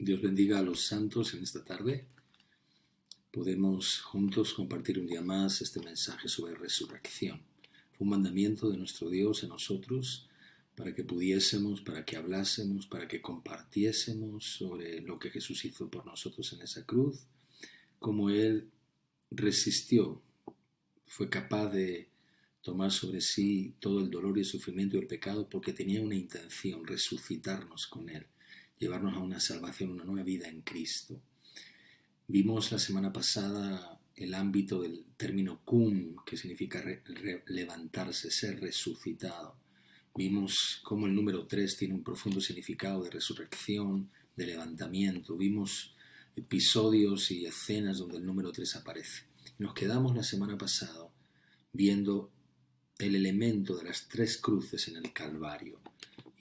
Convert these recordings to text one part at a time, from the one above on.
Dios bendiga a los santos en esta tarde. Podemos juntos compartir un día más este mensaje sobre resurrección. Fue un mandamiento de nuestro Dios a nosotros para que pudiésemos, para que hablásemos, para que compartiésemos sobre lo que Jesús hizo por nosotros en esa cruz, cómo Él resistió, fue capaz de tomar sobre sí todo el dolor y el sufrimiento y el pecado porque tenía una intención, resucitarnos con Él, llevarnos a una salvación, una nueva vida en Cristo. Vimos la semana pasada el ámbito del término cum, que significa levantarse, ser resucitado. Vimos cómo el número 3 tiene un profundo significado de resurrección, de levantamiento. Vimos episodios y escenas donde el número 3 aparece. Nos quedamos la semana pasada viendo el elemento de las 3 cruces en el Calvario.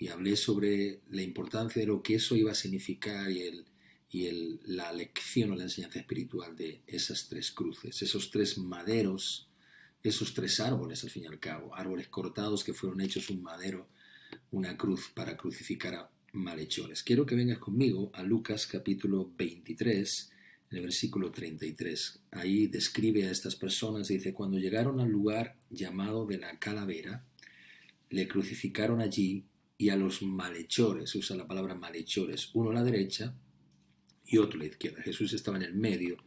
Y hablé sobre la importancia de lo que eso iba a significar la lección o la enseñanza espiritual de esas 3 cruces, esos 3 maderos, esos 3 árboles al fin y al cabo, árboles cortados que fueron hechos un madero, una cruz para crucificar a malhechores. Quiero que vengas conmigo a Lucas capítulo 23, en el versículo 33. Ahí describe a estas personas y dice: cuando llegaron al lugar llamado de la calavera, le crucificaron allí y a los malhechores, usa la palabra malhechores, uno a la derecha y otro a la izquierda. Jesús estaba en el medio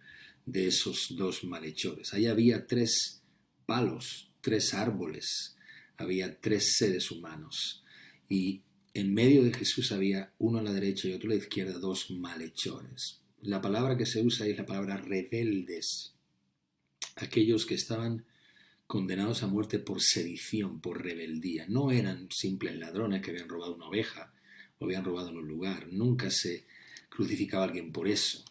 de esos 2 malhechores. Ahí había 3 palos, 3 árboles, había 3 seres humanos. Y en medio de Jesús había uno a la derecha y otro a la izquierda, 2 malhechores. La palabra que se usa ahí es la palabra rebeldes, aquellos que estaban condenados a muerte por sedición, por rebeldía. No eran simples ladrones que habían robado una oveja o habían robado en un lugar. Nunca se crucificaba a alguien por eso.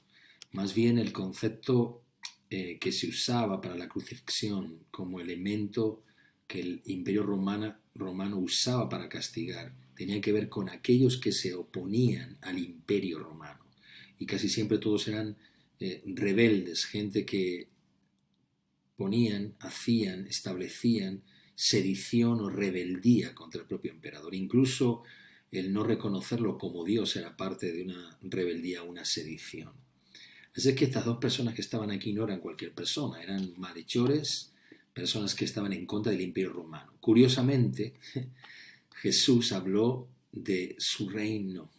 Más bien el concepto que se usaba para la crucifixión como elemento que el imperio romano usaba para castigar tenía que ver con aquellos que se oponían al imperio romano. Y casi siempre todos eran rebeldes, gente que hacían, establecían sedición o rebeldía contra el propio emperador. Incluso el no reconocerlo como Dios era parte de una rebeldía, una sedición. Así que estas 2 personas que estaban aquí no eran cualquier persona, eran malhechores, personas que estaban en contra del imperio romano. Curiosamente, Jesús habló de su reino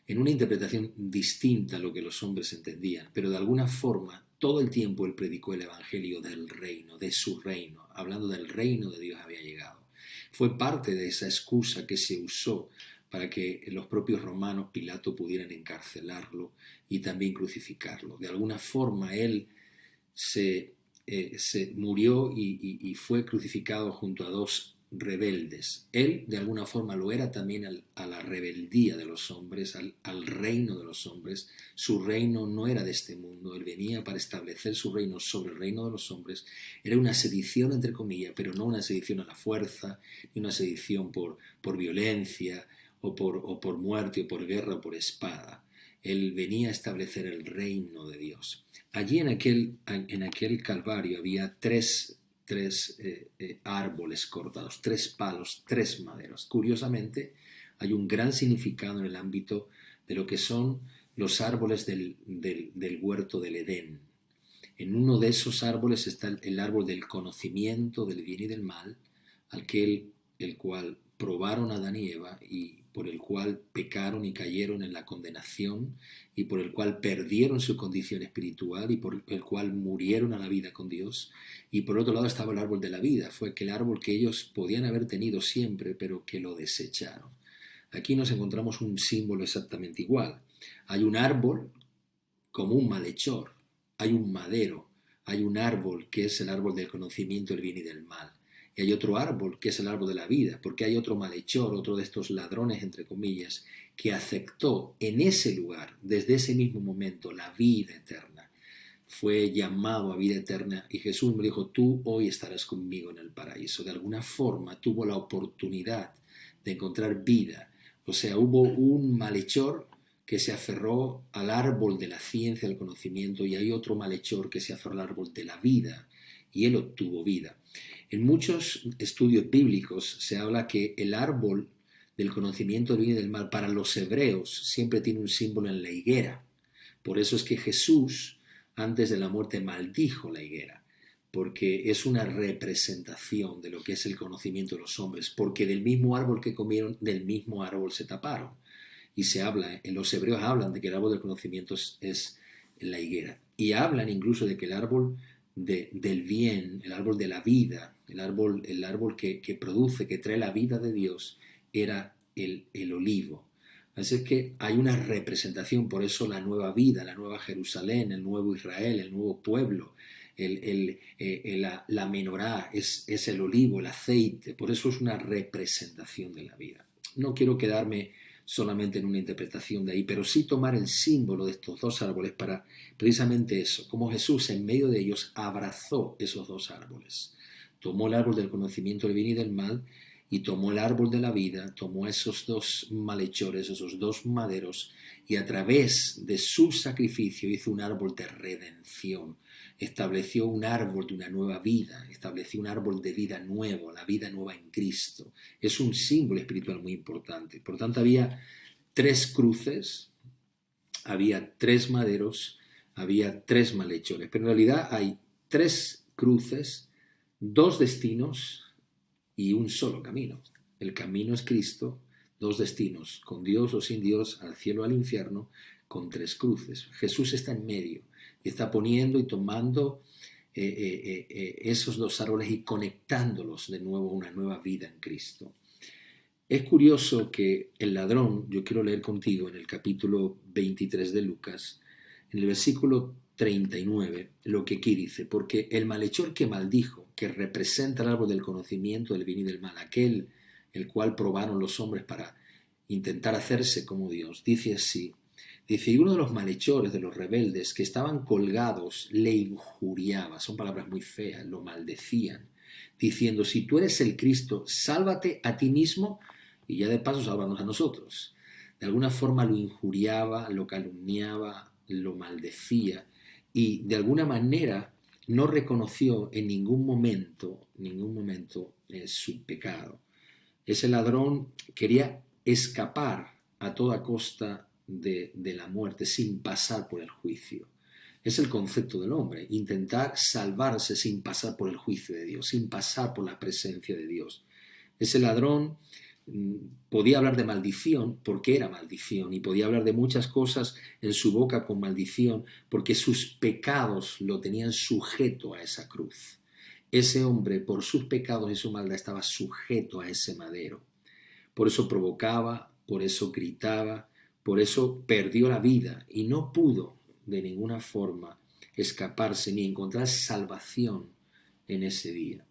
en una interpretación distinta a lo que los hombres entendían, pero de alguna forma todo el tiempo él predicó el evangelio del reino, de su reino, hablando del reino de Dios había llegado. Fue parte de esa excusa que se usó para que los propios romanos, Pilato, pudieran encarcelarlo y también crucificarlo. De alguna forma él se murió y fue crucificado junto a 2 rebeldes. Él de alguna forma lo era también a la rebeldía de los hombres, al reino de los hombres. Su reino no era de este mundo, él venía para establecer su reino sobre el reino de los hombres. Era una sedición entre comillas, pero no una sedición a la fuerza, ni una sedición por violencia o por muerte o por guerra o por espada. Él venía a establecer el reino de Dios. Allí en aquel Calvario había tres árboles cortados, 3 palos, 3 maderos. Curiosamente, hay un gran significado en el ámbito de lo que son los árboles del huerto del Edén. En uno de esos árboles está el árbol del conocimiento del bien y del mal, el cual probaron Adán y Eva y por el cual pecaron y cayeron en la condenación y por el cual perdieron su condición espiritual y por el cual murieron a la vida con Dios. Y por otro lado estaba el árbol de la vida, fue aquel árbol que ellos podían haber tenido siempre, pero que lo desecharon. Aquí nos encontramos un símbolo exactamente igual. Hay un árbol como un malhechor, hay un madero, hay un árbol que es el árbol del conocimiento del bien y del mal. Y hay otro árbol que es el árbol de la vida, porque hay otro malhechor, otro de estos ladrones, entre comillas, que aceptó en ese lugar, desde ese mismo momento, la vida eterna. Fue llamado a vida eterna y Jesús me dijo: tú hoy estarás conmigo en el paraíso. De alguna forma tuvo la oportunidad de encontrar vida. O sea, hubo un malhechor que se aferró al árbol de la ciencia, del conocimiento, y hay otro malhechor que se aferró al árbol de la vida, y él obtuvo vida. En muchos estudios bíblicos se habla que el árbol del conocimiento del bien y del mal, para los hebreos siempre tiene un símbolo en la higuera. Por eso es que Jesús, antes de la muerte, maldijo la higuera, porque es una representación de lo que es el conocimiento de los hombres, porque del mismo árbol que comieron, del mismo árbol se taparon. Y se habla, en los hebreos hablan de que el árbol del conocimiento es la higuera. Y hablan incluso de que el árbol del bien, el árbol de la vida, el árbol que produce, que trae la vida de Dios, era el olivo. Así es que hay una representación, por eso la nueva vida, la nueva Jerusalén, el nuevo Israel, el nuevo pueblo, la menorá es el olivo, el aceite, por eso es una representación de la vida. No quiero quedarme solamente en una interpretación de ahí, pero sí tomar el símbolo de estos dos árboles para precisamente eso, como Jesús en medio de ellos abrazó esos dos árboles. Tomó el árbol del conocimiento del bien y del mal y tomó el árbol de la vida, tomó esos dos malhechores, esos dos maderos, y a través de su sacrificio hizo un árbol de redención, estableció un árbol de una nueva vida, estableció un árbol de vida nuevo, la vida nueva en Cristo. Es un símbolo espiritual muy importante. Por tanto, había tres cruces, había tres maderos, había tres malhechores, pero en realidad hay tres cruces, dos destinos y un solo camino. El camino es Cristo, dos destinos, con Dios o sin Dios, al cielo o al infierno, con tres cruces. Jesús está en medio y está poniendo y tomando esos dos árboles y conectándolos de nuevo a una nueva vida en Cristo. Es curioso que el ladrón, yo quiero leer contigo en el capítulo 23 de Lucas, en el versículo 39, lo que aquí dice, porque el malhechor que maldijo, que representa el árbol del conocimiento del bien y del mal, aquel el cual probaron los hombres para intentar hacerse como Dios, dice así, dice, y uno de los malhechores, de los rebeldes, que estaban colgados, le injuriaba, son palabras muy feas, lo maldecían, diciendo, si tú eres el Cristo, sálvate a ti mismo y ya de paso sálvanos a nosotros. De alguna forma lo injuriaba, lo calumniaba, lo maldecía y de alguna manera no reconoció en ningún momento su pecado. Ese ladrón quería escapar a toda costa de la muerte sin pasar por el juicio. Es el concepto del hombre, intentar salvarse sin pasar por el juicio de Dios, sin pasar por la presencia de Dios. Ese ladrón podía hablar de maldición porque era maldición y podía hablar de muchas cosas en su boca con maldición porque sus pecados lo tenían sujeto a esa cruz. Ese hombre por sus pecados y su maldad estaba sujeto a ese madero. Por eso provocaba, por eso gritaba, por eso perdió la vida y no pudo de ninguna forma escaparse ni encontrar salvación en ese día.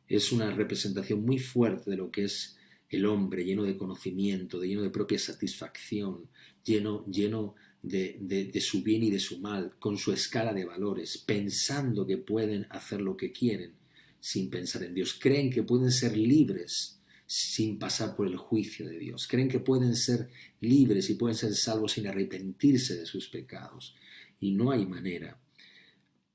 Es una representación muy fuerte de lo que es el hombre lleno de conocimiento, lleno de propia satisfacción, lleno de su bien y de su mal, con su escala de valores, pensando que pueden hacer lo que quieren sin pensar en Dios. Creen que pueden ser libres sin pasar por el juicio de Dios. Creen que pueden ser libres y pueden ser salvos sin arrepentirse de sus pecados. Y no hay manera.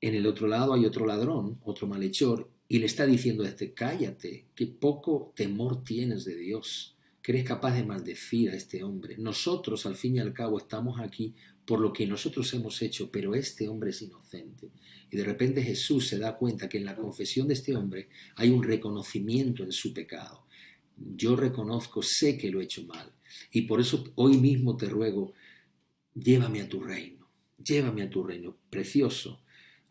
En el otro lado hay otro ladrón, otro malhechor, y le está diciendo a este, cállate, que poco temor tienes de Dios, que eres capaz de maldecir a este hombre. Nosotros, al fin y al cabo, estamos aquí por lo que nosotros hemos hecho, pero este hombre es inocente. Y de repente Jesús se da cuenta que en la confesión de este hombre hay un reconocimiento en su pecado. Yo reconozco, sé que lo he hecho mal, y por eso hoy mismo te ruego, llévame a tu reino, llévame a tu reino, precioso.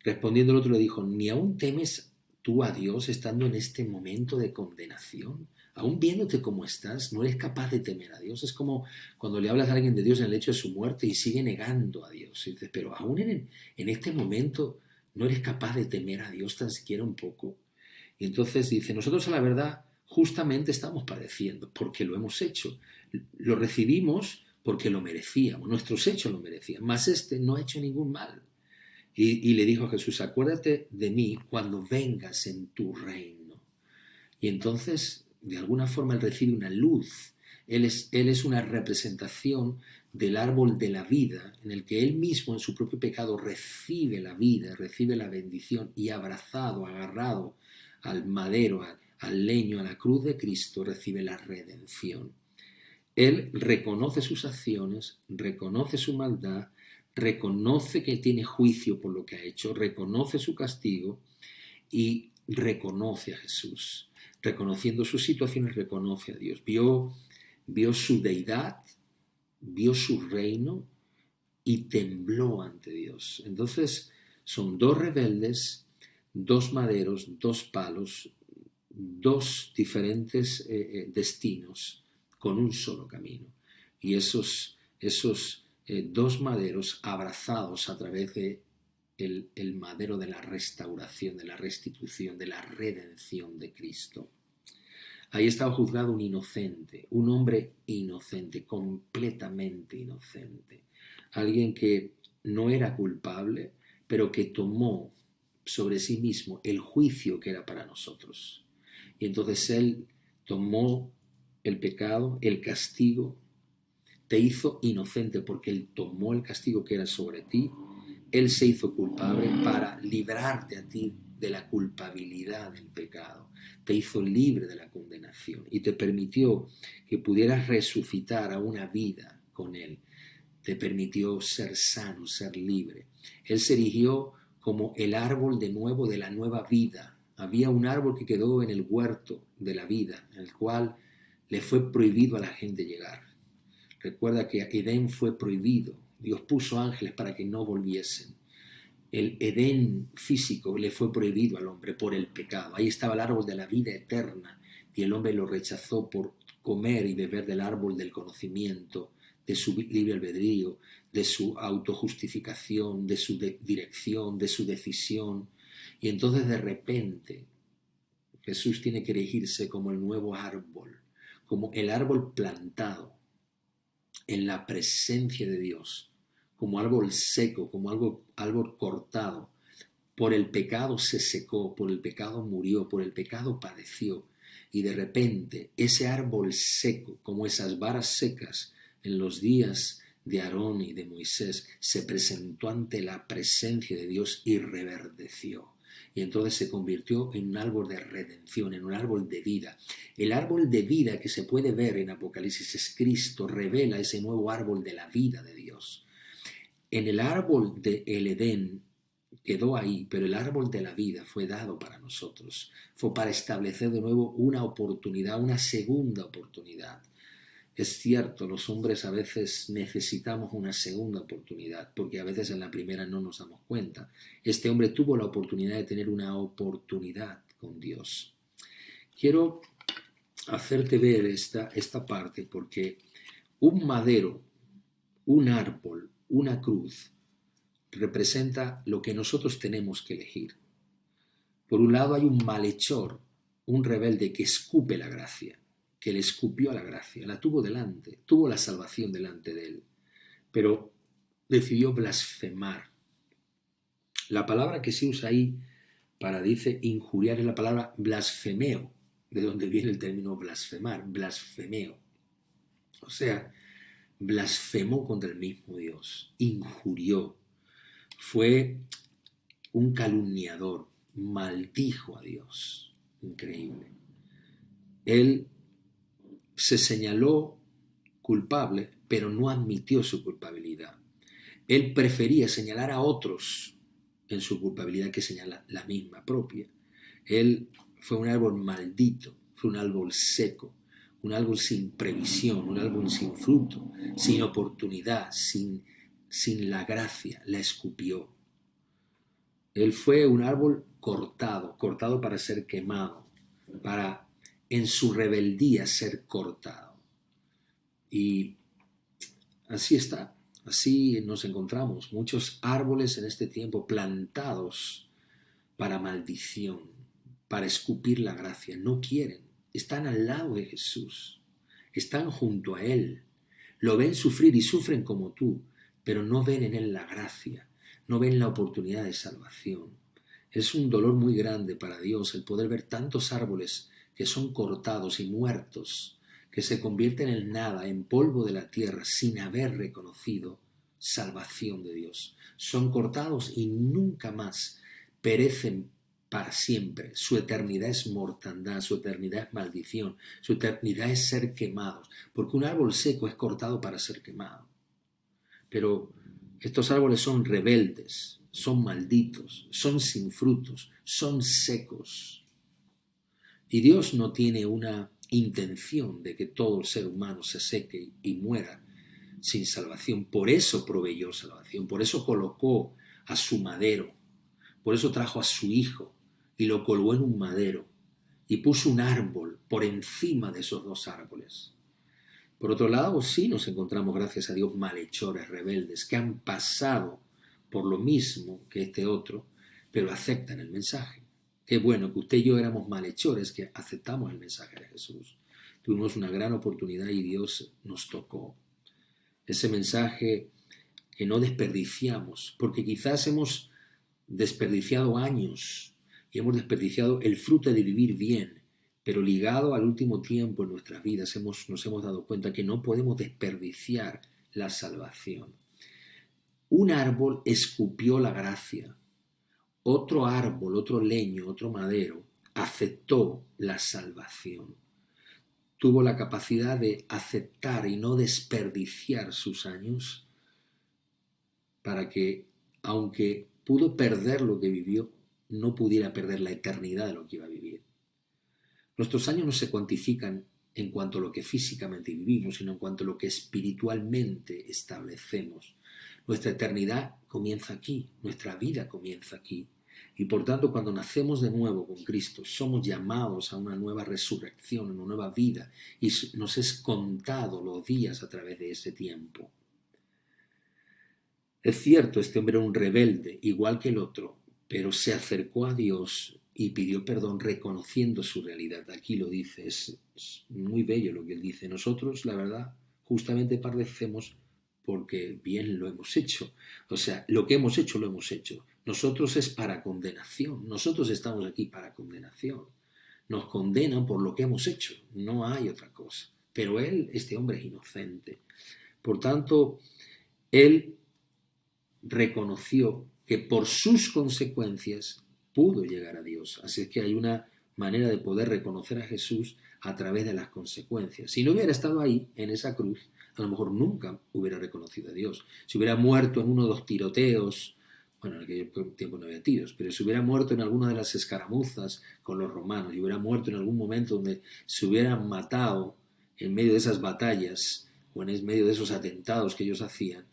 Respondiendo el otro le dijo, ¿ni aún temes tú a Dios estando en este momento de condenación? Aún viéndote como estás, no eres capaz de temer a Dios. Es como cuando le hablas a alguien de Dios en el hecho de su muerte y sigue negando a Dios. Y dices, pero aún en este momento no eres capaz de temer a Dios tan siquiera un poco. Y entonces dice, nosotros a la verdad justamente estamos padeciendo porque lo hemos hecho. Lo recibimos porque lo merecíamos, nuestros hechos lo merecían, mas este no ha hecho ningún mal. Y le dijo a Jesús, acuérdate de mí cuando vengas en tu reino. Y entonces, de alguna forma, él recibe una luz. Él es una representación del árbol de la vida, en el que él mismo, en su propio pecado, recibe la vida, recibe la bendición y abrazado, agarrado al madero, al leño, a la cruz de Cristo, recibe la redención. Él reconoce sus acciones, reconoce su maldad, reconoce que tiene juicio por lo que ha hecho, reconoce su castigo y reconoce a Jesús. Reconociendo sus situaciones, reconoce a Dios. Vio su deidad, vio su reino y tembló ante Dios. Entonces, son dos rebeldes, dos maderos, dos palos, dos diferentes destinos con un solo camino. Y esos dos maderos abrazados a través de el madero de la restauración, de la restitución, de la redención de Cristo. Ahí estaba juzgado un inocente, un hombre inocente, completamente inocente. Alguien que no era culpable, pero que tomó sobre sí mismo el juicio que era para nosotros. Y entonces Él tomó el pecado, el castigo, te hizo inocente porque Él tomó el castigo que era sobre ti. Él se hizo culpable para librarte a ti de la culpabilidad del pecado. Te hizo libre de la condenación y te permitió que pudieras resucitar a una vida con Él. Te permitió ser sano, ser libre. Él se erigió como el árbol de nuevo de la nueva vida. Había un árbol que quedó en el huerto de la vida, en el cual le fue prohibido a la gente llegar. Recuerda que Edén fue prohibido. Dios puso ángeles para que no volviesen. El Edén físico le fue prohibido al hombre por el pecado. Ahí estaba el árbol de la vida eterna y el hombre lo rechazó por comer y beber del árbol del conocimiento, de su libre albedrío, de su autojustificación, de su dirección, de su decisión. Y entonces de repente Jesús tiene que erigirse como el nuevo árbol, como el árbol plantado en la presencia de Dios, como árbol seco, como árbol cortado. Por el pecado se secó, por el pecado murió, por el pecado padeció. Y de repente ese árbol seco, como esas varas secas en los días de Aarón y de Moisés, se presentó ante la presencia de Dios y reverdeció. Y entonces se convirtió en un árbol de redención, en un árbol de vida. El árbol de vida que se puede ver en Apocalipsis es Cristo, revela ese nuevo árbol de la vida de Dios. En el árbol del Edén quedó ahí, pero el árbol de la vida fue dado para nosotros. Fue para establecer de nuevo una oportunidad, una segunda oportunidad. Es cierto, los hombres a veces necesitamos una segunda oportunidad, porque a veces en la primera no nos damos cuenta. Este hombre tuvo la oportunidad de tener una oportunidad con Dios. Quiero hacerte ver esta parte, porque un madero, un árbol, una cruz, representa lo que nosotros tenemos que elegir. Por un lado hay un malhechor, un rebelde que escupe la gracia, que le escupió a la gracia, la tuvo delante, tuvo la salvación delante de él, pero decidió blasfemar. La palabra que se usa ahí para, dice, injuriar es la palabra blasfemeo, de donde viene el término blasfemar, blasfemeo. O sea, blasfemó contra el mismo Dios, injurió, fue un calumniador, maldijo a Dios. Increíble. Él se señaló culpable, pero no admitió su culpabilidad. Él prefería señalar a otros en su culpabilidad que señalar la misma propia. Él fue un árbol maldito, fue un árbol seco, un árbol sin previsión, un árbol sin fruto, sin oportunidad, sin la gracia, la escupió. Él fue un árbol cortado para ser quemado, para en su rebeldía ser cortado. Y así está, así nos encontramos, muchos árboles en este tiempo plantados para maldición, para escupir la gracia. No quieren, están al lado de Jesús, están junto a Él, lo ven sufrir y sufren como tú, pero no ven en Él la gracia, no ven la oportunidad de salvación. Es un dolor muy grande para Dios el poder ver tantos árboles que son cortados y muertos, que se convierten en nada, en polvo de la tierra, sin haber reconocido salvación de Dios. Son cortados y nunca más perecen para siempre. Su eternidad es mortandad, su eternidad es maldición, su eternidad es ser quemados, porque un árbol seco es cortado para ser quemado. Pero estos árboles son rebeldes, son malditos, son sin frutos, son secos. Y Dios no tiene una intención de que todo el ser humano se seque y muera sin salvación. Por eso proveyó salvación, por eso colocó a su madero, por eso trajo a su hijo y lo colgó en un madero y puso un árbol por encima de esos dos árboles. Por otro lado, sí nos encontramos, gracias a Dios, malhechores, rebeldes, que han pasado por lo mismo que este otro, pero aceptan el mensaje. Qué bueno que usted y yo éramos malhechores, que aceptamos el mensaje de Jesús. Tuvimos una gran oportunidad y Dios nos tocó. Ese mensaje que no desperdiciamos, porque quizás hemos desperdiciado años y hemos desperdiciado el fruto de vivir bien, pero ligado al último tiempo en nuestras vidas nos hemos dado cuenta que no podemos desperdiciar la salvación. Un árbol escupió la gracia, otro árbol, otro leño, otro madero aceptó la salvación. Tuvo la capacidad de aceptar y no desperdiciar sus años para que, aunque pudo perder lo que vivió, no pudiera perder la eternidad de lo que iba a vivir. Nuestros años no se cuantifican en cuanto a lo que físicamente vivimos, sino en cuanto a lo que espiritualmente establecemos. Nuestra eternidad comienza aquí, nuestra vida comienza aquí. Y por tanto, cuando nacemos de nuevo con Cristo, somos llamados a una nueva resurrección, a una nueva vida, y nos es contado los días a través de ese tiempo. Es cierto, este hombre era un rebelde, igual que el otro, pero se acercó a Dios y pidió perdón reconociendo su realidad. Aquí lo dice, es muy bello lo que él dice. Nosotros, la verdad, justamente padecemos porque bien lo hemos hecho. O sea, lo que hemos hecho lo hemos hecho. Nosotros es para condenación. Nosotros estamos aquí para condenación. Nos condenan por lo que hemos hecho. No hay otra cosa. Pero él, este hombre, es inocente. Por tanto, él reconoció que por sus consecuencias pudo llegar a Dios. Así es que hay una manera de poder reconocer a Jesús a través de las consecuencias. Si no hubiera estado ahí, en esa cruz, a lo mejor nunca hubiera reconocido a Dios. Si hubiera muerto en uno de los tiroteos, bueno, en aquel tiempo no había tiros, pero si hubiera muerto en alguna de las escaramuzas con los romanos, y hubiera muerto en algún momento donde se hubieran matado en medio de esas batallas o en medio de esos atentados que ellos hacían,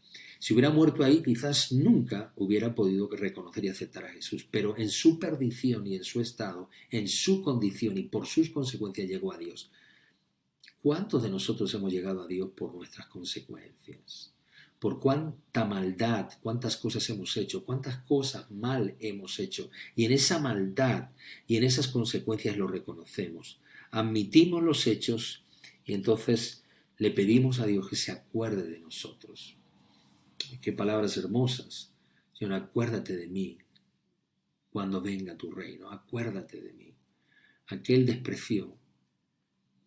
si hubiera muerto ahí, quizás nunca hubiera podido reconocer y aceptar a Jesús, pero en su perdición y en su estado, en su condición y por sus consecuencias llegó a Dios. ¿Cuántos de nosotros hemos llegado a Dios por nuestras consecuencias? Por cuánta maldad, cuántas cosas hemos hecho, cuántas cosas mal hemos hecho. Y en esa maldad y en esas consecuencias lo reconocemos. Admitimos los hechos y entonces le pedimos a Dios que se acuerde de nosotros. Qué palabras hermosas. Señor, acuérdate de mí cuando venga tu reino. Acuérdate de mí. Aquel despreció,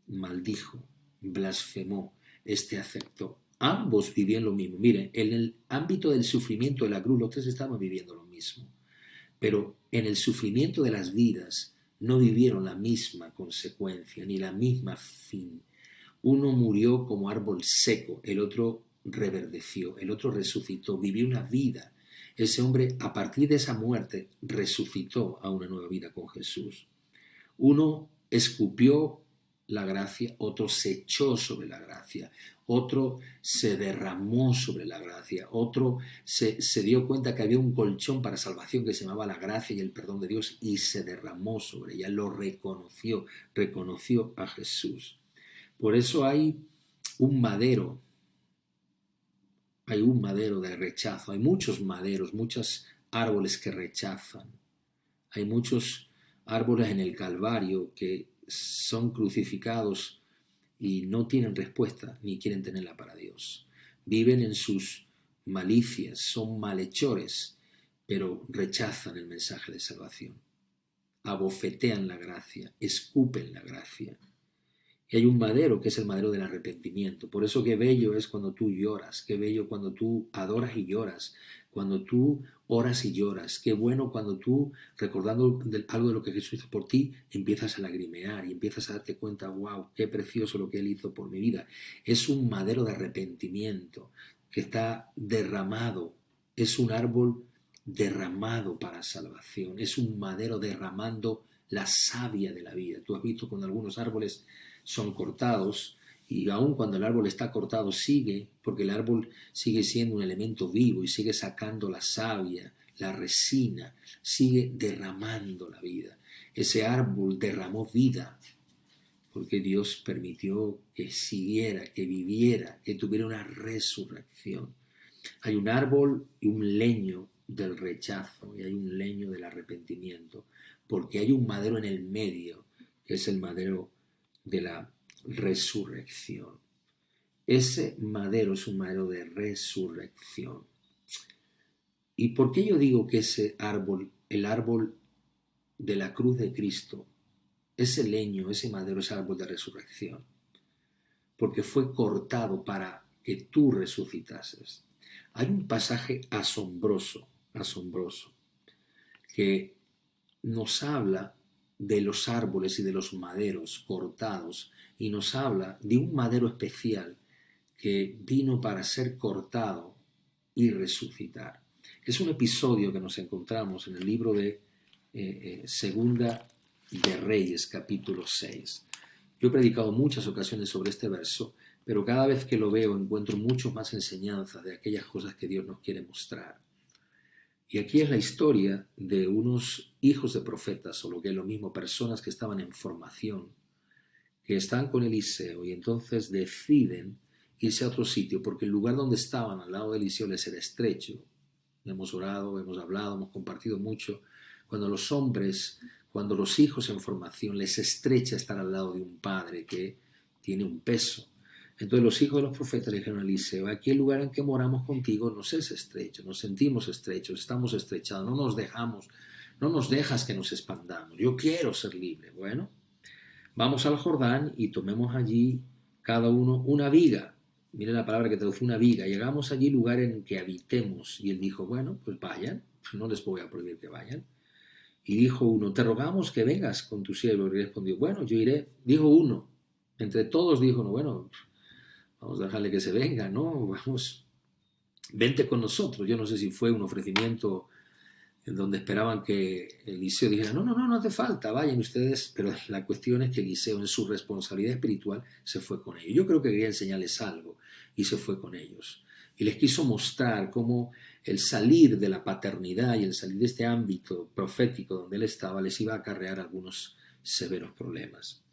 maldijo, blasfemó, este aceptó. Ambos vivían lo mismo. Miren, en el ámbito del sufrimiento de la cruz, los tres estaban viviendo lo mismo. Pero en el sufrimiento de las vidas no vivieron la misma consecuencia, ni la misma fin. Uno murió como árbol seco, el otro reverdeció, el otro resucitó, vivió una vida. Ese hombre, a partir de esa muerte, resucitó a una nueva vida con Jesús. Uno escupió la gracia, otro se echó sobre la gracia, otro se derramó sobre la gracia, otro se dio cuenta que había un colchón para salvación que se llamaba la gracia y el perdón de Dios y se derramó sobre ella, lo reconoció a Jesús. Por eso hay un madero de rechazo, hay muchos maderos, muchos árboles que rechazan, hay muchos árboles en el Calvario que son crucificados y no tienen respuesta ni quieren tenerla para Dios. Viven en sus malicias, son malhechores, pero rechazan el mensaje de salvación. Abofetean la gracia, escupen la gracia. Y hay un madero que es el madero del arrepentimiento. Por eso qué bello es cuando tú lloras, qué bello cuando tú adoras y lloras, cuando tú oras y lloras, qué bueno cuando tú, recordando algo de lo que Jesús hizo por ti, empiezas a lagrimear y empiezas a darte cuenta, wow, qué precioso lo que Él hizo por mi vida. Es un madero de arrepentimiento que está derramado, es un árbol derramado para salvación, es un madero derramando la savia de la vida. Tú has visto cuando algunos árboles son cortados y aun cuando el árbol está cortado sigue, porque el árbol sigue siendo un elemento vivo y sigue sacando la savia, la resina, sigue derramando la vida. Ese árbol derramó vida porque Dios permitió que siguiera, que viviera, que tuviera una resurrección. Hay un árbol y un leño del rechazo y hay un leño del arrepentimiento, porque hay un madero en el medio, que es el madero de la resurrección. Ese madero es un madero de resurrección. ¿Y por qué yo digo que ese árbol, el árbol de la cruz de Cristo, ese leño, ese madero es árbol de resurrección? Porque fue cortado para que tú resucitases. Hay un pasaje asombroso, asombroso, que nos habla de los árboles y de los maderos cortados y nos habla de un madero especial que vino para ser cortado y resucitar. Es un episodio que nos encontramos en el libro de Segunda de Reyes, capítulo 6. Yo he predicado muchas ocasiones sobre este verso, pero cada vez que lo veo encuentro mucho más enseñanza de aquellas cosas que Dios nos quiere mostrar. Y aquí es la historia de unos hijos de profetas, o lo que es lo mismo, personas que estaban en formación, que están con Eliseo y entonces deciden irse a otro sitio, porque el lugar donde estaban al lado de Eliseo les era estrecho. Hemos orado, hemos hablado, hemos compartido mucho. Cuando los hombres, cuando los hijos en formación les estrecha estar al lado de un padre que tiene un peso. Entonces los hijos de los profetas le dijeron a Eliseo, aquí el lugar en que moramos contigo nos es estrecho, nos sentimos estrechos, estamos estrechados, no nos dejamos, no nos dejas que nos expandamos, yo quiero ser libre. Bueno, vamos al Jordán y tomemos allí cada uno una viga. Mire la palabra que traduce una viga. Llegamos allí lugar en que habitemos. Y él dijo, bueno, pues vayan, no les voy a prohibir que vayan. Y dijo uno, te rogamos que vengas con tu siervo. Y respondió, bueno, yo iré. Dijo uno, entre todos dijo uno, bueno, vamos a dejarle que se venga, ¿no? Vamos, vente con nosotros. Yo no sé si fue un ofrecimiento en donde esperaban que Eliseo dijera, no, no, no, no hace falta, vayan ustedes, pero la cuestión es que Eliseo en su responsabilidad espiritual se fue con ellos. Yo creo que quería enseñarles algo y se fue con ellos. Y les quiso mostrar cómo el salir de la paternidad y el salir de este ámbito profético donde él estaba les iba a acarrear algunos severos problemas.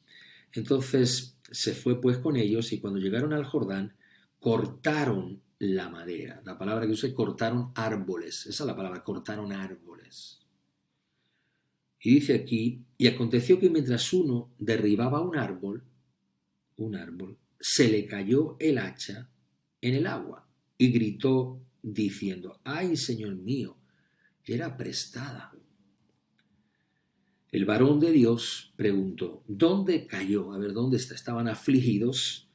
Entonces se fue pues con ellos y cuando llegaron al Jordán cortaron la madera. La palabra que usé, cortaron árboles. Esa es la palabra, cortaron árboles. Y dice aquí, y aconteció que mientras uno derribaba un árbol, se le cayó el hacha en el agua y gritó diciendo, ay, Señor mío, era prestada. El varón de Dios preguntó, ¿dónde cayó? A ver, ¿dónde está? Estaban afligidos.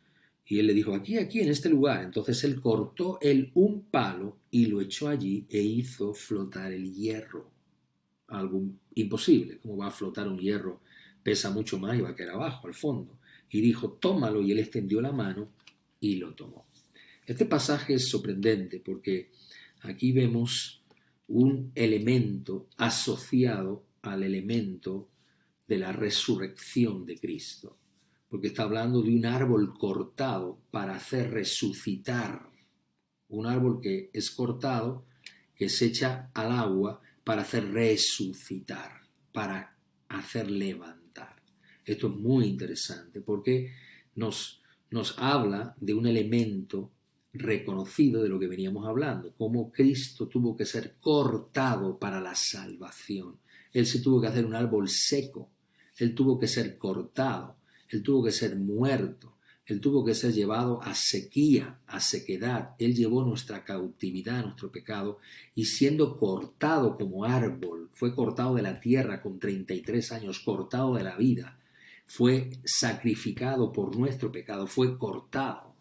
Y él le dijo, aquí, aquí, en este lugar. Entonces él cortó un palo y lo echó allí e hizo flotar el hierro. Algo imposible. ¿Cómo va a flotar un hierro? Pesa mucho más y va a caer abajo, al fondo. Y dijo, tómalo. Y él extendió la mano y lo tomó. Este pasaje es sorprendente porque aquí vemos un elemento asociado al elemento de la resurrección de Cristo, porque está hablando de un árbol cortado para hacer resucitar, un árbol que es cortado, que se echa al agua para hacer resucitar, para hacer levantar. Esto es muy interesante porque nos habla de un elemento reconocido de lo que veníamos hablando, cómo Cristo tuvo que ser cortado para la salvación. Él se tuvo que hacer un árbol seco, él tuvo que ser cortado, él tuvo que ser muerto, él tuvo que ser llevado a sequía, a sequedad. Él llevó nuestra cautividad, nuestro pecado, y siendo cortado como árbol, fue cortado de la tierra con 33 años, cortado de la vida, fue sacrificado por nuestro pecado, fue cortado.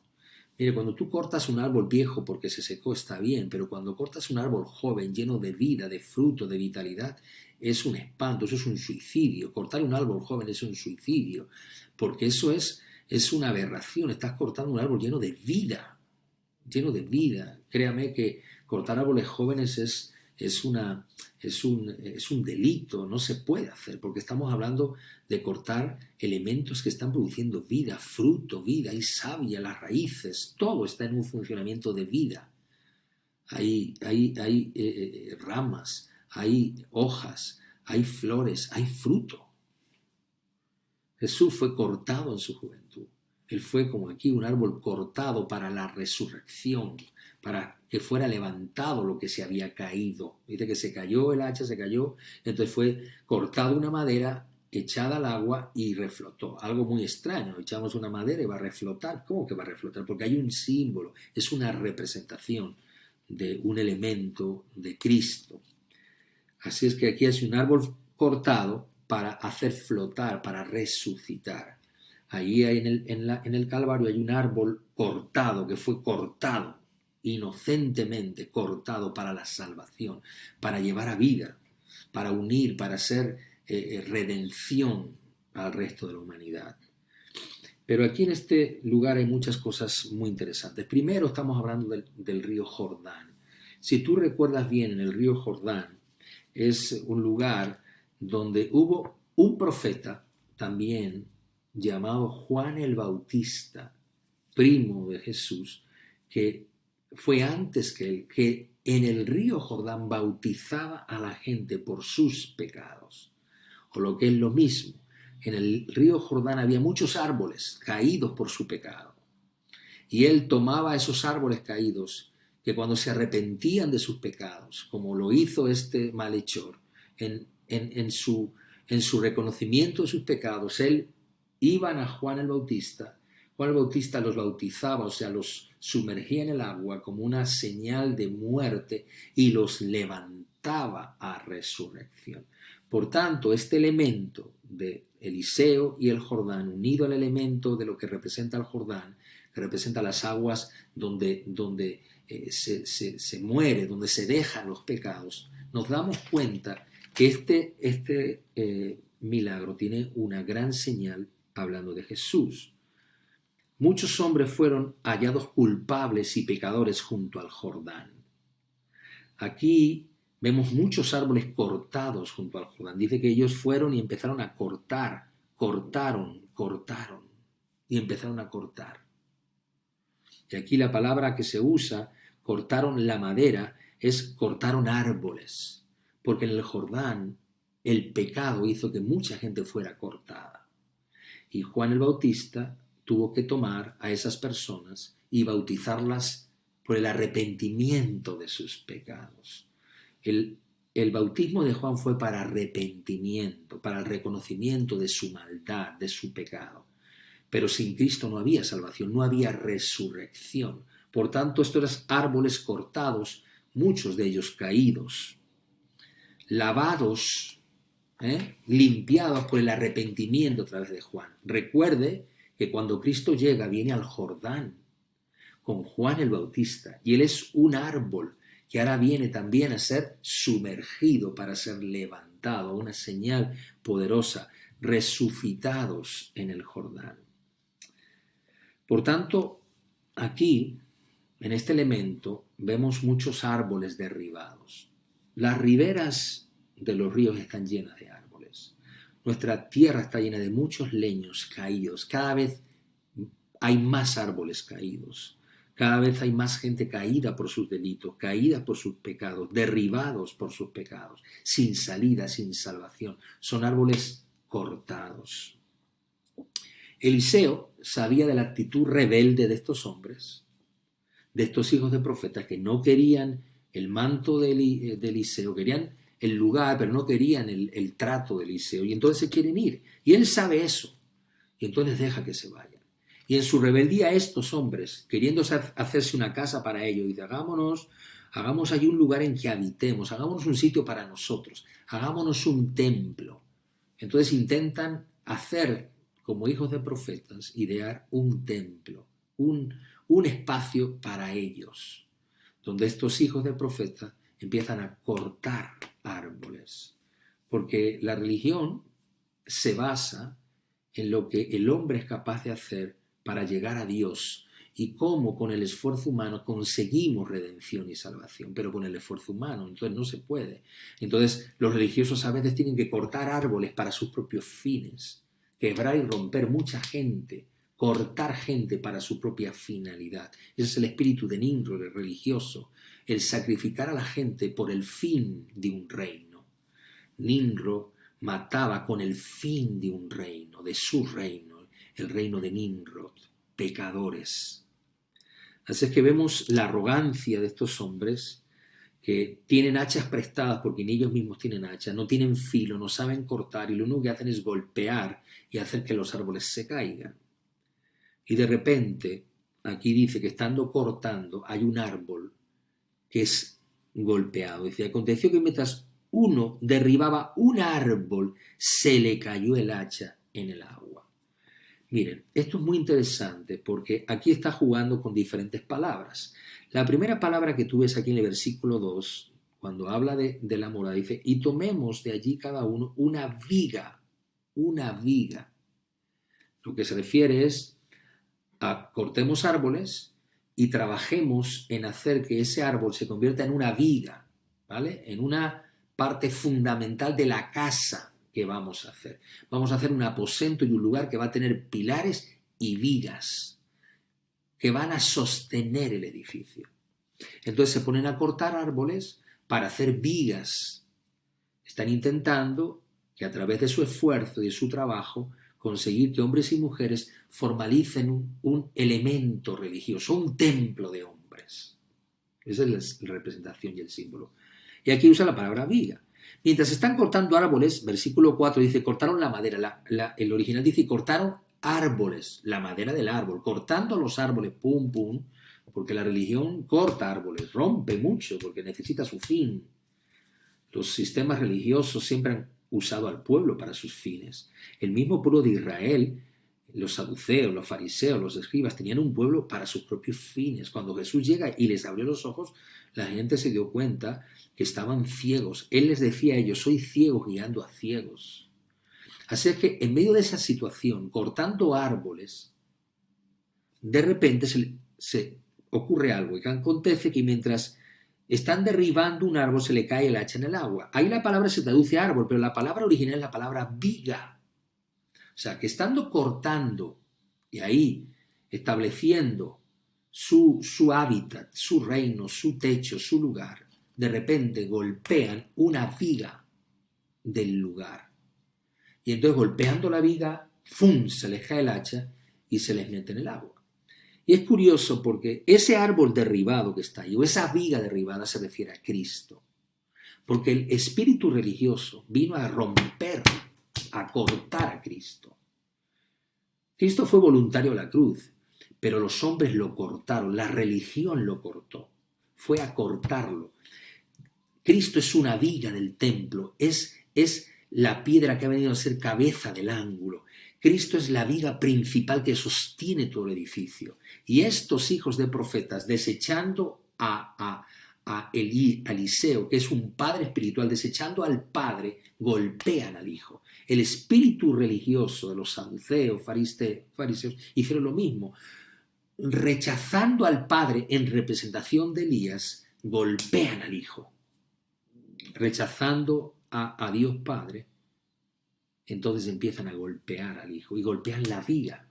Mire, cuando tú cortas un árbol viejo porque se secó está bien, pero cuando cortas un árbol joven, lleno de vida, de fruto, de vitalidad, es un espanto, eso es un suicidio. Cortar un árbol joven es un suicidio, porque eso es una aberración. Estás cortando un árbol lleno de vida, lleno de vida. Créame que cortar árboles jóvenes es un delito, no se puede hacer, porque estamos hablando de cortar elementos que están produciendo vida, fruto, vida, hay savia, las raíces, todo está en un funcionamiento de vida. Hay ramas, hay hojas, hay flores, hay fruto. Jesús fue cortado en su juventud. Él fue como aquí un árbol cortado para la resurrección, para que fuera levantado lo que se había caído. Dice que se cayó el hacha, se cayó, entonces fue cortada una madera, echada al agua y reflotó. Algo muy extraño, echamos una madera y va a reflotar. ¿Cómo que va a reflotar? Porque hay un símbolo, es una representación de un elemento de Cristo. Así es que aquí es un árbol cortado para hacer flotar, para resucitar. Allí en el Calvario hay un árbol cortado, que fue cortado, inocentemente cortado para la salvación, para llevar a vida, para unir, para ser redención al resto de la humanidad. Pero aquí en este lugar hay muchas cosas muy interesantes. Primero estamos hablando del río Jordán. Si tú recuerdas bien, en el río Jordán es un lugar donde hubo un profeta también llamado Juan el Bautista, primo de Jesús, que fue antes que él, que en el río Jordán bautizaba a la gente por sus pecados. O lo que es lo mismo, en el río Jordán había muchos árboles caídos por su pecado. Y él tomaba esos árboles caídos que cuando se arrepentían de sus pecados, como lo hizo este malhechor, en su reconocimiento de sus pecados, él iban a Juan el Bautista. Juan el Bautista los bautizaba, o sea, los sumergía en el agua como una señal de muerte y los levantaba a resurrección. Por tanto, este elemento de Eliseo y el Jordán, unido al elemento de lo que representa el Jordán, que representa las aguas donde se muere, donde se dejan los pecados, nos damos cuenta que este milagro tiene una gran señal hablando de Jesús. Muchos hombres fueron hallados culpables y pecadores junto al Jordán. Aquí vemos muchos árboles cortados junto al Jordán. Dice que ellos fueron y empezaron a cortar, cortaron y empezaron a cortar. Y aquí la palabra que se usa, cortaron la madera, es cortaron árboles, porque en el Jordán el pecado hizo que mucha gente fuera cortada. Y Juan el Bautista tuvo que tomar a esas personas y bautizarlas por el arrepentimiento de sus pecados. El bautismo de Juan fue para arrepentimiento, para el reconocimiento de su maldad, de su pecado. Pero sin Cristo no había salvación, no había resurrección. Por tanto, estos árboles cortados, muchos de ellos caídos, lavados, limpiados por el arrepentimiento a través de Juan. Recuerde que cuando Cristo llega, viene al Jordán con Juan el Bautista, y él es un árbol que ahora viene también a ser sumergido para ser levantado, una señal poderosa, resucitados en el Jordán. Por tanto, aquí, en este elemento, vemos muchos árboles derribados. Las riberas de los ríos están llenas de árboles. Nuestra tierra está llena de muchos leños caídos. Cada vez hay más árboles caídos. Cada vez hay más gente caída por sus delitos, caída por sus pecados, derribados por sus pecados, sin salida, sin salvación. Son árboles cortados. Eliseo sabía de la actitud rebelde de estos hombres, de estos hijos de profetas que no querían el manto de Eliseo, querían el lugar, pero no querían el trato de Eliseo, y entonces se quieren ir. Y él sabe eso, y entonces deja que se vayan. Y en su rebeldía estos hombres, queriendo hacerse una casa para ellos, dice, hagamos allí un lugar en que habitemos, hagámonos un sitio para nosotros, hagámonos un templo. Entonces intentan hacer como hijos de profetas, idear un templo, un espacio para ellos, donde estos hijos de profetas empiezan a cortar árboles. Porque la religión se basa en lo que el hombre es capaz de hacer para llegar a Dios y cómo con el esfuerzo humano conseguimos redención y salvación, pero con el esfuerzo humano, entonces no se puede. Entonces los religiosos a veces tienen que cortar árboles para sus propios fines, quebrar y romper mucha gente, cortar gente para su propia finalidad. Ese es el espíritu de Nimrod, el religioso, el sacrificar a la gente por el fin de un reino. Nimrod mataba con el fin de un reino, de su reino, el reino de Nimrod, pecadores. Así es que vemos la arrogancia de estos hombres que tienen hachas prestadas porque ni ellos mismos tienen hachas, no tienen filo, no saben cortar y lo único que hacen es golpear y hacer que los árboles se caigan. Y de repente, aquí dice que estando cortando hay un árbol que es golpeado. Dice, aconteció que mientras uno derribaba un árbol, se le cayó el hacha en el agua. Miren, esto es muy interesante porque aquí está jugando con diferentes palabras. La primera palabra que tú ves aquí en el versículo 2, cuando habla de la morada, dice, y tomemos de allí cada uno una viga, una viga. Lo que se refiere es a cortemos árboles y trabajemos en hacer que ese árbol se convierta en una viga, ¿vale? En una parte fundamental de la casa que vamos a hacer. Vamos a hacer un aposento y un lugar que va a tener pilares y vigas que van a sostener el edificio. Entonces se ponen a cortar árboles para hacer vigas. Están intentando que a través de su esfuerzo y de su trabajo conseguir que hombres y mujeres formalicen un elemento religioso, un templo de hombres. Esa es la representación y el símbolo. Y aquí usa la palabra viga. Mientras están cortando árboles, versículo 4 dice, cortaron la madera. El original dice, cortaron árboles, la madera del árbol, cortando los árboles, pum, pum, porque la religión corta árboles, rompe mucho, porque necesita su fin. Los sistemas religiosos siempre han usado al pueblo para sus fines. El mismo pueblo de Israel, los saduceos, los fariseos, los escribas, tenían un pueblo para sus propios fines. Cuando Jesús llega y les abrió los ojos, la gente se dio cuenta que estaban ciegos. Él les decía a ellos, soy ciego guiando a ciegos. Así es que en medio de esa situación, cortando árboles, de repente se ocurre algo y que acontece que mientras están derribando un árbol se le cae el hacha en el agua. Ahí la palabra se traduce a árbol, pero la palabra original es la palabra viga. O sea, que estando cortando y ahí estableciendo su hábitat, su reino, su techo, su lugar, de repente golpean una viga del lugar. Y entonces golpeando la viga, ¡fum!, se les cae el hacha y se les mete en el agua. Y es curioso porque ese árbol derribado que está ahí, o esa viga derribada, se refiere a Cristo. Porque el espíritu religioso vino a romper, a cortar a Cristo. Cristo fue voluntario a la cruz, pero los hombres lo cortaron, la religión lo cortó, fue a cortarlo. Cristo es una viga del templo, es la piedra que ha venido a ser cabeza del ángulo. Cristo es la viga principal que sostiene todo el edificio. Y estos hijos de profetas, desechando a Eliseo, que es un padre espiritual, desechando al padre, golpean al hijo. El espíritu religioso de los saduceos, fariseos, hicieron lo mismo. Rechazando al padre en representación de Elías, golpean al hijo. Rechazando a Dios Padre, entonces empiezan a golpear al hijo y golpean la viga.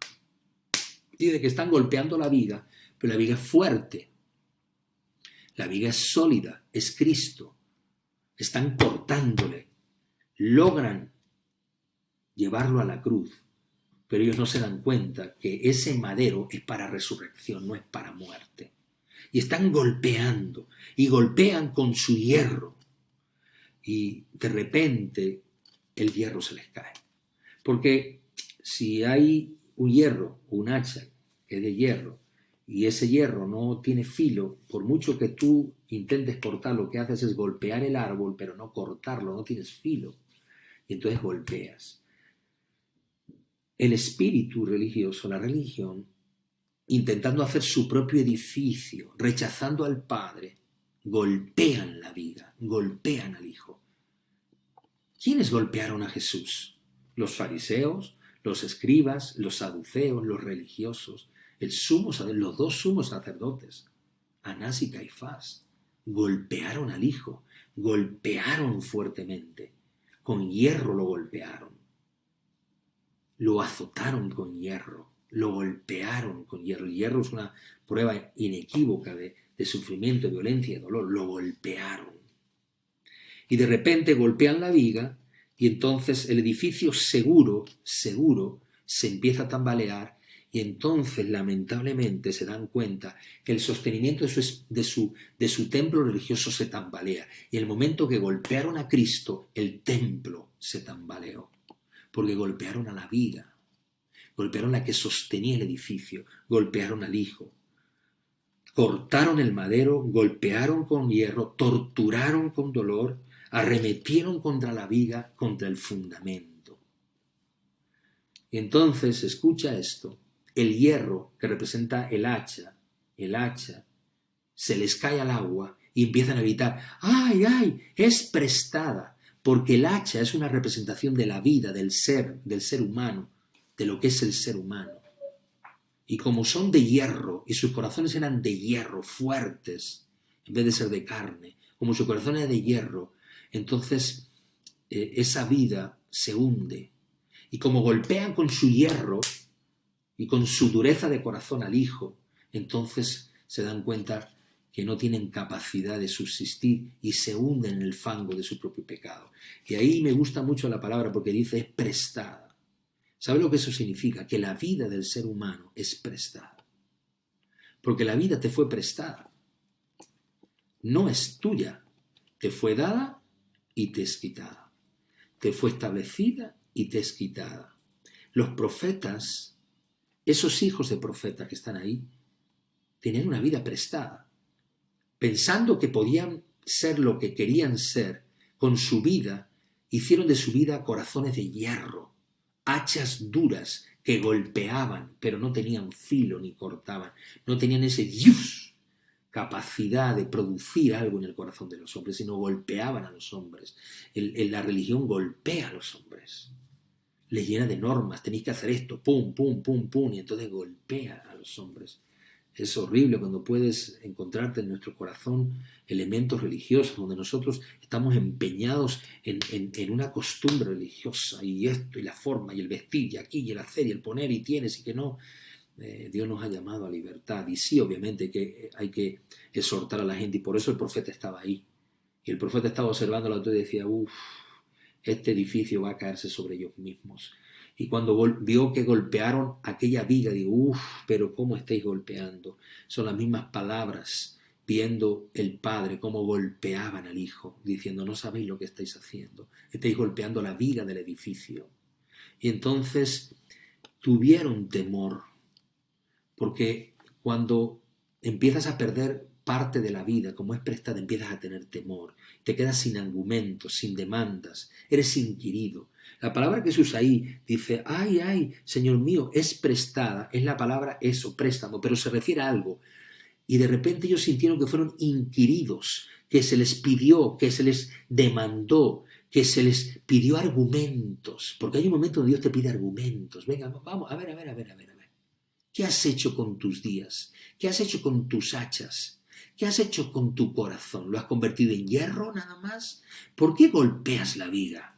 Dice que están golpeando la viga, pero la viga es fuerte. La viga es sólida, es Cristo. Están cortándole. Logran llevarlo a la cruz, pero ellos no se dan cuenta que ese madero es para resurrección, no es para muerte. Y están golpeando, y golpean con su hierro. Y de repente el hierro se les cae. Porque si hay un hierro o un hacha que es de hierro y ese hierro no tiene filo, por mucho que tú intentes cortar, lo que haces es golpear el árbol, pero no cortarlo, no tienes filo. Y entonces golpeas. el espíritu religioso, la religión, intentando hacer su propio edificio, rechazando al Padre, golpean la vida, golpean al Hijo. ¿Quiénes golpearon a Jesús? Los fariseos, los escribas, los saduceos, los religiosos, los dos sumos sacerdotes, Anás y Caifás, golpearon al Hijo, golpearon fuertemente, con hierro lo golpearon, lo azotaron con hierro, lo golpearon con hierro. El hierro es una prueba inequívoca de sufrimiento, violencia y dolor, lo golpearon. Y de repente golpean la viga y entonces el edificio seguro, se empieza a tambalear y entonces lamentablemente se dan cuenta que el sostenimiento de su templo religioso se tambalea. Y en el momento que golpearon a Cristo, el templo se tambaleó, porque golpearon a la viga, golpearon a la que sostenía el edificio, golpearon al Hijo. Cortaron el madero, golpearon con hierro, torturaron con dolor, arremetieron contra la viga, contra el fundamento. Y entonces, escucha esto, el hierro que representa el hacha, se les cae al agua y empiezan a gritar, ¡ay, ay! Es prestada, porque el hacha es una representación de la vida, del ser humano, de lo que es el ser humano. Y como son de hierro, y sus corazones eran de hierro, fuertes, en vez de ser de carne, como su corazón era de hierro, entonces esa vida se hunde. Y como golpean con su hierro y con su dureza de corazón al Hijo, entonces se dan cuenta que no tienen capacidad de subsistir y se hunden en el fango de su propio pecado. Y ahí me gusta mucho la palabra porque dice es prestada. ¿Sabe lo que eso significa? Que la vida del ser humano es prestada. Porque la vida te fue prestada. No es tuya. Te fue dada y te es quitada. Te fue establecida y te es quitada. Los profetas, esos hijos de profetas que están ahí, tenían una vida prestada. Pensando que podían ser lo que querían ser con su vida, hicieron de su vida corazones de hierro, hachas duras que golpeaban, pero no tenían filo ni cortaban, no tenían ese capacidad de producir algo en el corazón de los hombres, sino golpeaban a los hombres. La religión golpea a los hombres, les llena de normas, tenéis que hacer esto, pum, pum, pum, pum, y entonces golpea a los hombres. Es horrible cuando puedes encontrarte en nuestro corazón elementos religiosos donde nosotros estamos empeñados en una costumbre religiosa y esto y la forma y el vestir y aquí y el hacer y el poner y tienes y que no. Dios nos ha llamado a libertad y sí, obviamente que hay que exhortar a la gente y por eso el profeta estaba ahí. Y el profeta estaba observando la otra y decía, este edificio va a caerse sobre ellos mismos. Y cuando vio que golpearon aquella viga, digo, pero ¿cómo estáis golpeando? Son las mismas palabras, viendo el Padre cómo golpeaban al Hijo, diciendo, no sabéis lo que estáis haciendo, estáis golpeando la viga del edificio. Y entonces tuvieron temor, porque cuando empiezas a perder parte de la vida, como es prestada, empiezas a tener temor, te quedas sin argumentos, sin demandas, eres inquirido. La palabra que se usa ahí dice, ay, ay, Señor mío, es prestada, es la palabra eso, préstamo, pero se refiere a algo. Y de repente ellos sintieron que fueron inquiridos, que se les pidió, que se les demandó, que se les pidió argumentos, porque hay un momento donde Dios te pide argumentos. Venga, vamos, a ver. ¿Qué has hecho con tus días? ¿Qué has hecho con tus hachas? ¿Qué has hecho con tu corazón? ¿Lo has convertido en hierro nada más? ¿Por qué golpeas la viga?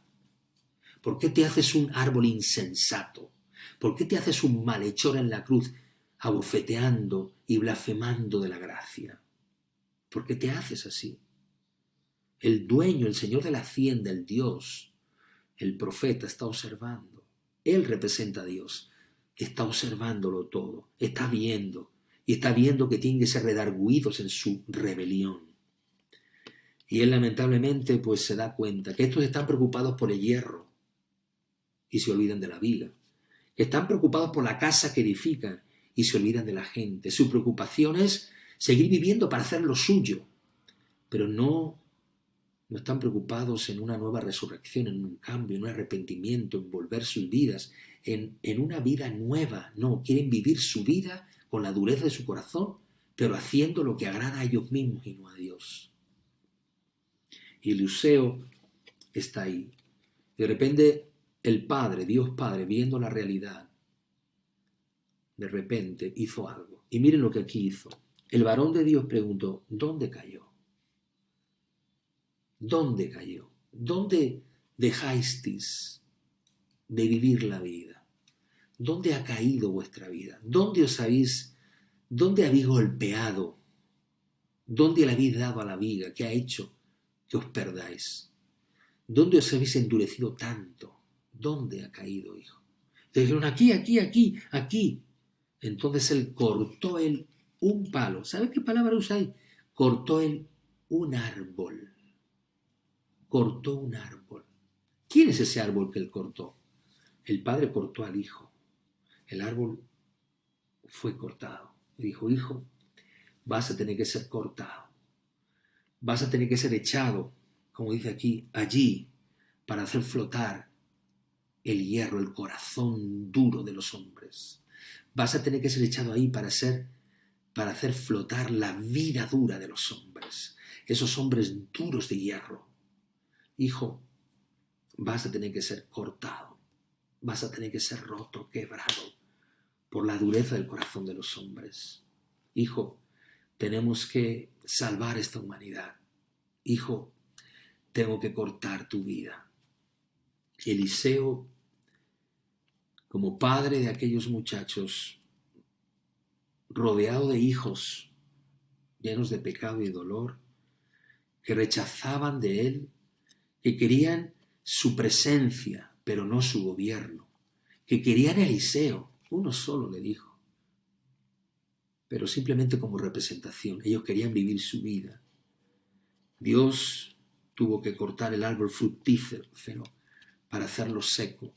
¿Por qué te haces un árbol insensato? ¿Por qué te haces un malhechor en la cruz, abofeteando y blasfemando de la gracia? ¿Por qué te haces así? El dueño, el Señor de la hacienda, el Dios, el profeta está observando. Él representa a Dios. Está observándolo todo, está viendo, y está viendo que tienen que ser redargüidos en su rebelión. Y él lamentablemente pues se da cuenta que estos están preocupados por el hierro y se olvidan de la viga, que están preocupados por la casa que edifican y se olvidan de la gente. Su preocupación es seguir viviendo para hacer lo suyo, pero no están preocupados en una nueva resurrección, en un cambio, en un arrepentimiento, en volver sus vidas en una vida nueva. No, quieren vivir su vida con la dureza de su corazón, pero haciendo lo que agrada a ellos mismos y no a Dios. Y Eliseo está ahí. De repente el Padre, Dios Padre, viendo la realidad, de repente hizo algo. Y miren lo que aquí hizo. El varón de Dios preguntó, ¿dónde cayó? ¿Dónde cayó? ¿Dónde dejasteis de vivir la vida? ¿Dónde ha caído vuestra vida? ¿Dónde habéis golpeado? ¿Dónde le habéis dado a la viga? ¿Qué ha hecho que os perdáis? ¿Dónde os habéis endurecido tanto? ¿Dónde ha caído, hijo? Te dijeron, aquí, aquí, aquí, aquí. Entonces él cortó un palo. ¿Sabe qué palabra usa ahí? Cortó un árbol. Cortó un árbol. ¿Quién es ese árbol que él cortó? El padre cortó al hijo. El árbol fue cortado. Le dijo, hijo, vas a tener que ser cortado. Vas a tener que ser echado, como dice aquí, allí, para hacer flotar el hierro, el corazón duro de los hombres. Vas a tener que ser echado ahí para hacer flotar la vida dura de los hombres. Esos hombres duros de hierro. Hijo, vas a tener que ser cortado. Vas a tener que ser roto, quebrado por la dureza del corazón de los hombres. Hijo, tenemos que salvar esta humanidad. Hijo, tengo que cortar tu vida. Eliseo, como padre de aquellos muchachos, rodeado de hijos llenos de pecado y dolor, que rechazaban de él, que querían su presencia, pero no su gobierno, que querían a Eliseo, uno solo le dijo, pero simplemente como representación. Ellos querían vivir su vida. Dios tuvo que cortar el árbol fructífero para hacerlo seco.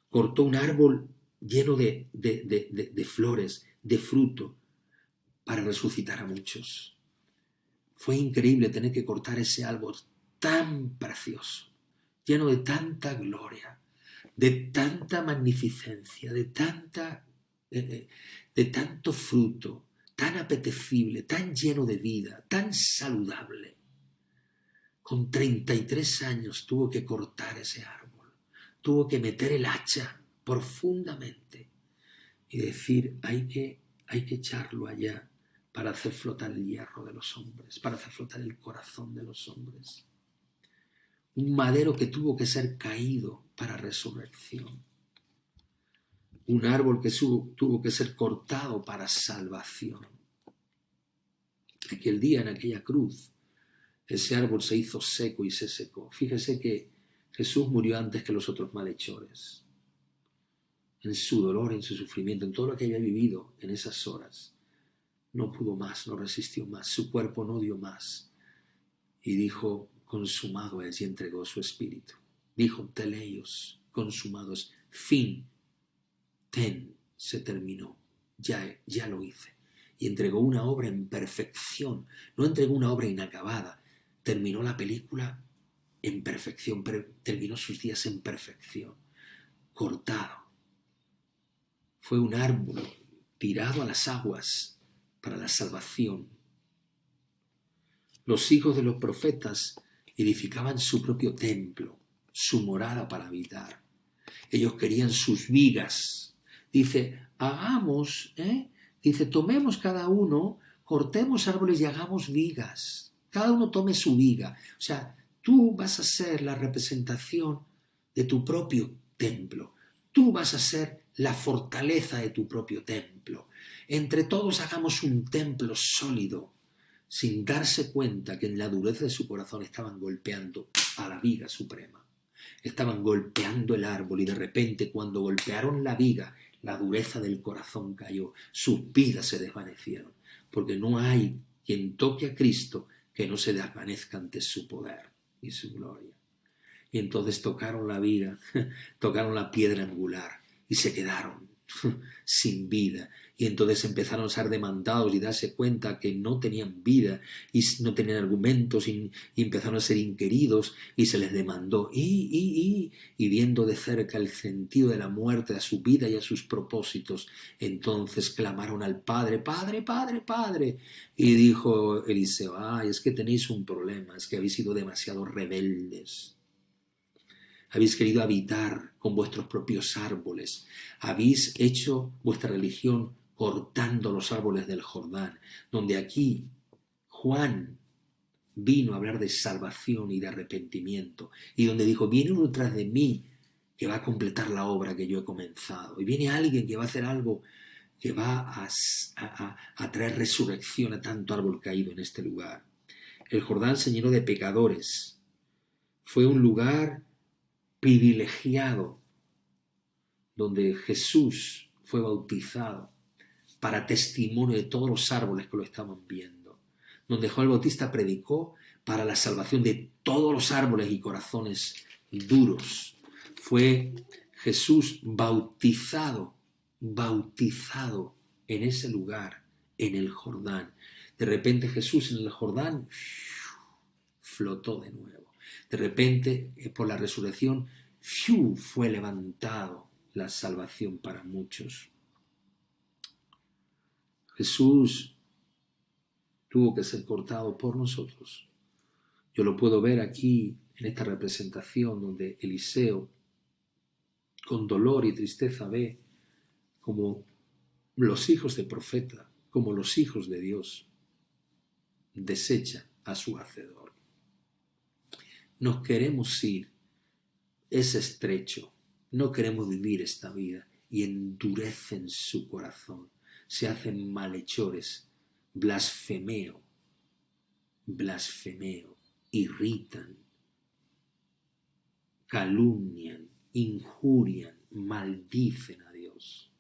Cortó un árbol lleno de flores, de fruto, para resucitar a muchos. Fue increíble tener que cortar ese árbol tan precioso, lleno de tanta gloria, de tanta magnificencia, de tanto fruto, tan apetecible, tan lleno de vida, tan saludable. Con 33 años tuvo que cortar ese árbol, tuvo que meter el hacha profundamente y decir, hay que echarlo allá para hacer flotar el hierro de los hombres, para hacer flotar el corazón de los hombres. Un madero que tuvo que ser caído para resurrección. Un árbol que tuvo que ser cortado para salvación. Aquel día en aquella cruz, ese árbol se hizo seco y se secó. Fíjese que Jesús murió antes que los otros malhechores. En su dolor, en su sufrimiento, en todo lo que había vivido en esas horas, no pudo más, no resistió más, su cuerpo no dio más. Y dijo, consumado es, y entregó su espíritu. Dijo, teleios, consumados, fin, se terminó, ya lo hice. Y entregó una obra en perfección, no entregó una obra inacabada, terminó la película en perfección, terminó sus días en perfección, cortado. Fue un árbol tirado a las aguas para la salvación. Los hijos de los profetas edificaban su propio templo, su morada para habitar. Ellos querían sus vigas. Dice, dice, tomemos cada uno, cortemos árboles y hagamos vigas. Cada uno tome su viga. O sea, tú vas a ser la representación de tu propio templo. Tú vas a ser la fortaleza de tu propio templo. Entre todos hagamos un templo sólido, sin darse cuenta que en la dureza de su corazón estaban golpeando a la viga suprema. Estaban golpeando el árbol y de repente cuando golpearon la viga, la dureza del corazón cayó, sus vidas se desvanecieron, porque no hay quien toque a Cristo que no se desvanezca ante su poder y su gloria. Y entonces tocaron la viga, tocaron la piedra angular y se quedaron sin vida. Y entonces empezaron a ser demandados y darse cuenta que no tenían vida y no tenían argumentos y empezaron a ser inquiridos y se les demandó. Y viendo de cerca el sentido de la muerte a su vida y a sus propósitos, entonces clamaron al Padre, Padre, Padre, Padre. Y dijo Eliseo, ay, es que tenéis un problema, es que habéis sido demasiado rebeldes. Habéis querido habitar con vuestros propios árboles. Habéis hecho vuestra religión cortando los árboles del Jordán, donde aquí Juan vino a hablar de salvación y de arrepentimiento, y donde dijo, viene uno tras de mí que va a completar la obra que yo he comenzado, y viene alguien que va a hacer algo que va a traer resurrección a tanto árbol caído en este lugar. El Jordán se llenó de pecadores. Fue un lugar privilegiado donde Jesús fue bautizado para testimonio de todos los árboles que lo estaban viendo, donde Juan el Bautista predicó para la salvación de todos los árboles y corazones duros. Fue Jesús bautizado en ese lugar, en el Jordán. De repente Jesús en el Jordán flotó de nuevo. De repente, por la resurrección, fue levantado la salvación para muchos. Jesús tuvo que ser cortado por nosotros. Yo lo puedo ver aquí en esta representación donde Eliseo, con dolor y tristeza, ve como los hijos del profeta, como los hijos de Dios, desechan a su hacedor. Nos queremos ir, es estrecho, no queremos vivir esta vida y endurecen su corazón, se hacen malhechores, blasfemeo, irritan, calumnian, injurian, maldicen a Dios,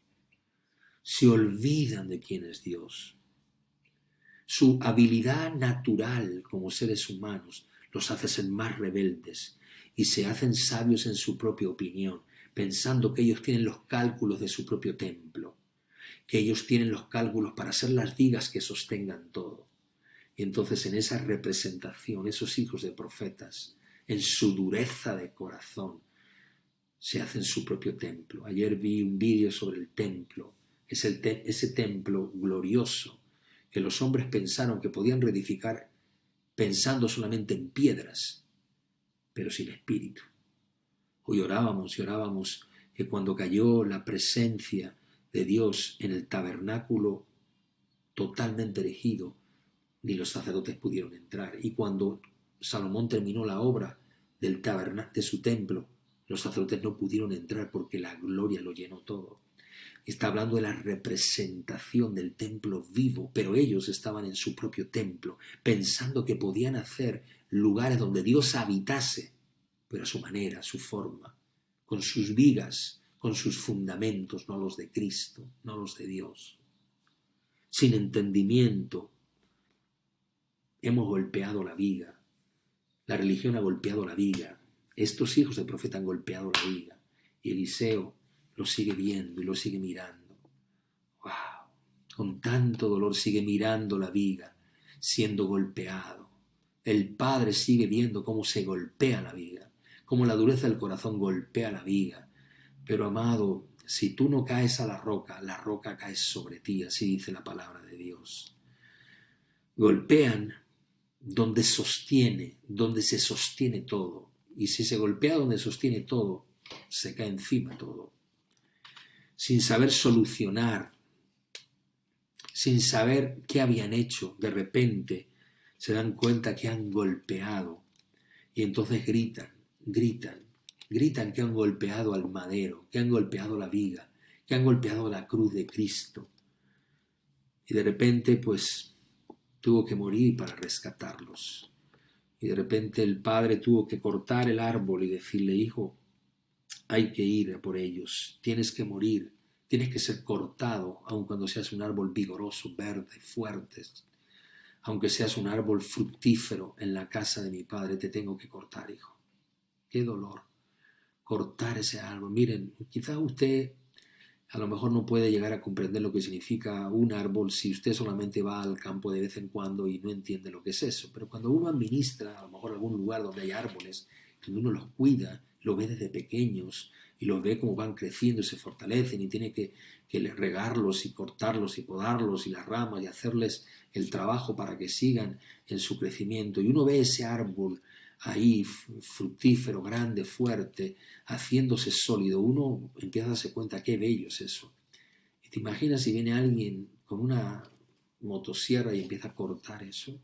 se olvidan de quién es Dios. Su habilidad natural como seres humanos los hace ser más rebeldes y se hacen sabios en su propia opinión, pensando que ellos tienen los cálculos de su propio templo, que ellos tienen los cálculos para ser las vigas que sostengan todo. Y entonces en esa representación, esos hijos de profetas, en su dureza de corazón, se hacen su propio templo. Ayer vi un vídeo sobre el templo, ese templo glorioso que los hombres pensaron que podían reedificar pensando solamente en piedras, pero sin espíritu. Hoy orábamos que cuando cayó la presencia de Dios en el tabernáculo totalmente erigido, ni los sacerdotes pudieron entrar. Y cuando Salomón terminó la obra del tabernáculo de su templo, los sacerdotes no pudieron entrar porque la gloria lo llenó todo. Está hablando de la representación del templo vivo, pero ellos estaban en su propio templo, pensando que podían hacer lugares donde Dios habitase, pero a su manera, a su forma, con sus vigas, con sus fundamentos, no los de Cristo, no los de Dios. Sin entendimiento, hemos golpeado la viga. La religión ha golpeado la viga. Estos hijos del profeta han golpeado la viga. Y Eliseo lo sigue viendo y lo sigue mirando. ¡Wow! Con tanto dolor sigue mirando la viga, siendo golpeado. El padre sigue viendo cómo se golpea la viga, cómo la dureza del corazón golpea la viga. Pero amado, si tú no caes a la roca cae sobre ti, así dice la palabra de Dios. Golpean donde se sostiene todo. Y si se golpea donde sostiene todo, se cae encima todo. Sin saber solucionar, sin saber qué habían hecho, de repente se dan cuenta que han golpeado. Y entonces gritan que han golpeado al madero, que han golpeado la viga, que han golpeado la cruz de Cristo. Y de repente, pues, tuvo que morir para rescatarlos. Y de repente el padre tuvo que cortar el árbol y decirle, hijo, hay que ir a por ellos, tienes que morir, tienes que ser cortado, aun cuando seas un árbol vigoroso, verde, fuerte, aunque seas un árbol fructífero en la casa de mi padre, te tengo que cortar, hijo. Qué dolor, cortar ese árbol. Miren, quizás usted A lo mejor no puede llegar a comprender lo que significa un árbol si usted solamente va al campo de vez en cuando y no entiende lo que es eso. Pero cuando uno administra a lo mejor algún lugar donde hay árboles, donde uno los cuida, lo ve desde pequeños y los ve cómo van creciendo y se fortalecen y tiene que regarlos y cortarlos y podarlos y las ramas y hacerles el trabajo para que sigan en su crecimiento. Y uno ve ese árbol ahí fructífero, grande, fuerte, haciéndose sólido, uno empieza a darse cuenta qué bello es eso. Y te imaginas si viene alguien con una motosierra y empieza a cortar eso,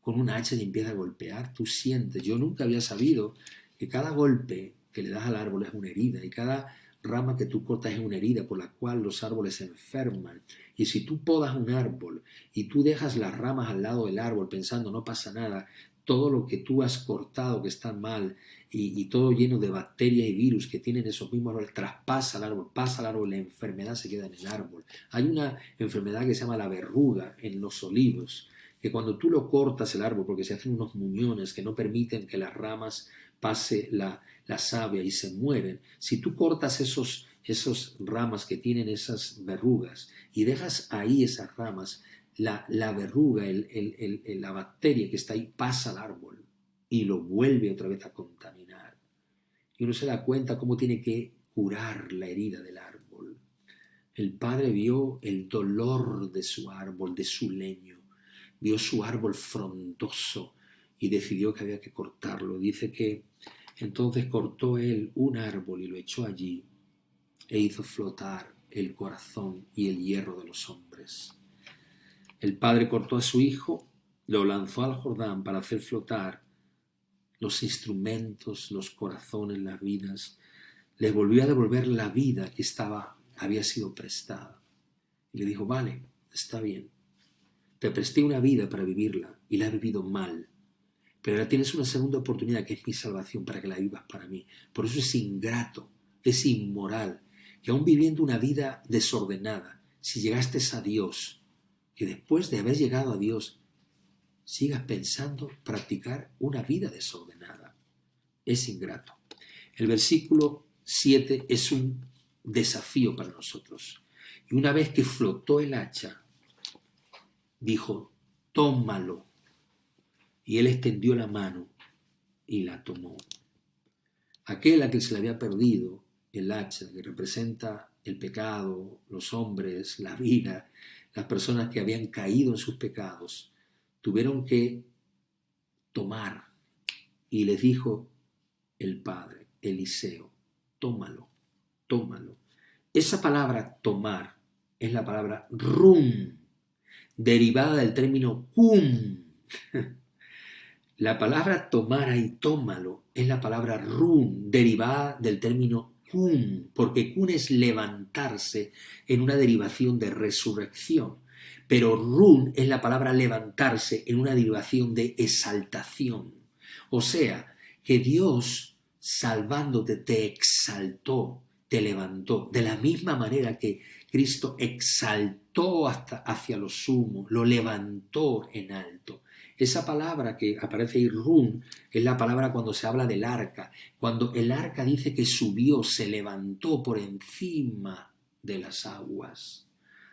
con una hacha y empieza a golpear, tú sientes, yo nunca había sabido que cada golpe que le das al árbol es una herida y cada rama que tú cortas es una herida por la cual los árboles se enferman. Y si tú podas un árbol y tú dejas las ramas al lado del árbol pensando no pasa nada, todo lo que tú has cortado que está mal y todo lleno de bacterias y virus que tienen esos mismos árboles, traspasa al árbol, pasa al árbol, la enfermedad se queda en el árbol. Hay una enfermedad que se llama la verruga en los olivos, que cuando tú lo cortas el árbol, porque se hacen unos muñones que no permiten que las ramas pase la savia y se mueren, si tú cortas esos ramas que tienen esas verrugas y dejas ahí esas ramas, la verruga, la bacteria que está ahí pasa al árbol y lo vuelve otra vez a contaminar. Y uno se da cuenta cómo tiene que curar la herida del árbol. El padre vio el dolor de su árbol, de su leño, vio su árbol frondoso y decidió que había que cortarlo. Dice que entonces cortó él un árbol y lo echó allí e hizo flotar el corazón y el hierro de los hombres. El padre cortó a su hijo, lo lanzó al Jordán para hacer flotar los instrumentos, los corazones, las vidas. Les volvió a devolver la vida que había sido prestada. Y le dijo, vale, está bien. Te presté una vida para vivirla y la has vivido mal. Pero ahora tienes una segunda oportunidad que es mi salvación para que la vivas para mí. Por eso es ingrato, es inmoral, que aún viviendo una vida desordenada, si llegaste a Dios, que después de haber llegado a Dios sigas pensando practicar una vida desordenada. Es ingrato. El versículo 7 es un desafío para nosotros. Y una vez que flotó el hacha, dijo, tómalo. Y él extendió la mano y la tomó. Aquel a quien se le había perdido el hacha, que representa el pecado, los hombres, la vida, las personas que habían caído en sus pecados, tuvieron que tomar. Y les dijo el padre, Eliseo, tómalo, tómalo. Esa palabra tomar es la palabra rum, derivada del término cum. La palabra tomar ahí, tómalo, es la palabra rum, derivada del término cum, porque cum es levantarse en una derivación de resurrección. Pero rum es la palabra levantarse en una derivación de exaltación. O sea, que Dios, salvándote, te exaltó, te levantó, de la misma manera que Cristo exaltó hacia lo sumo, lo levantó en alto. Esa palabra que aparece ahí, rum, es la palabra cuando se habla del arca. Cuando el arca dice que subió, se levantó por encima de las aguas.